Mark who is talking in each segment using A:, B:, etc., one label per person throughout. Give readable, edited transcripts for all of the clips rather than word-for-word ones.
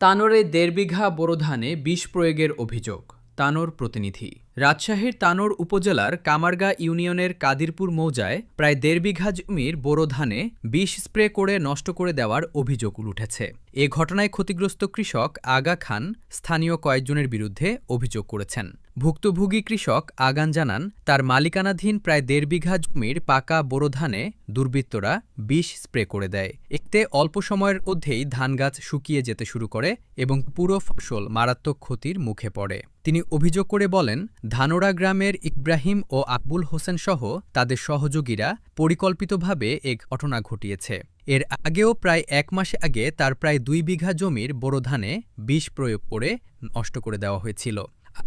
A: তানোরে ১.৫ বিঘা বোরো ধানে বিষ প্রয়োগের অভিযোগ। তানোর প্রতিনিধি। রাজশাহীর তানোর উপজেলার কামারগা ইউনিয়নের কাদিরপুর মৌজায় প্রায় ১.৫ বিঘা জমির বোরো ধানে বিষ স্প্রে করে নষ্ট করে দেওয়ার অভিযোগ উঠেছে। এ ঘটনায় ক্ষতিগ্রস্ত কৃষক আগা খান স্থানীয় কয়েকজনের বিরুদ্ধে অভিযোগ করেছেন। ভুক্তভোগী কৃষক আগান জানান, তার মালিকানাধীন প্রায় ১.৫ বিঘা জমির পাকা বোরো ধানে দুর্বৃত্তরা বিষ স্প্রে করে দেয়। এতে অল্প সময়ের মধ্যেই ধান গাছ শুকিয়ে যেতে শুরু করে এবং পুরো ফসল মারাত্মক ক্ষতির মুখে পড়ে। তিনি অভিযোগ করে বলেন, ধানোরা গ্রামের ইব্রাহিম ও আকবুল হোসেন সহ তাদের সহযোগীরা পরিকল্পিতভাবে এ ঘটনা ঘটিয়েছে। এর আগেও প্রায় ১ মাস আগে তার প্রায় ২ বিঘা জমির বোরো ধানে বিষ প্রয়োগ করে নষ্ট করে দেওয়া হয়েছিল।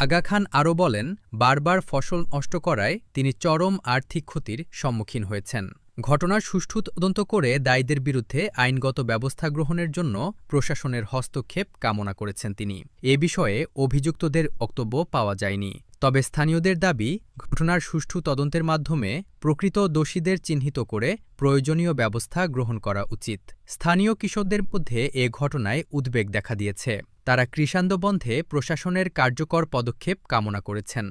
A: আগা খান আরও বলেন, বারবার ফসল নষ্ট করায় তিনি চরম আর্থিক ক্ষতির সম্মুখীন হয়েছেন। ঘটনার সুষ্ঠু তদন্ত করে দায়ীদের বিরুদ্ধে আইনগত ব্যবস্থা গ্রহণের জন্য প্রশাসনের হস্তক্ষেপ কামনা করেছেন তিনি। এ বিষয়ে অভিযুক্তদের বক্তব্য পাওয়া যায়নি। তবে স্থানীয়দের দাবি, ঘটনার সুষ্ঠু তদন্তের মাধ্যমে প্রকৃত দোষীদের চিহ্নিত করে প্রয়োজনীয় ব্যবস্থা গ্রহণ করা উচিত। স্থানীয় কৃষকদের মধ্যে এ ঘটনায় উদ্বেগ দেখা দিয়েছে। তারা কৃষান্দ বন্ধে প্রশাসনের কার্যকর পদক্ষেপ কামনা করেছেন।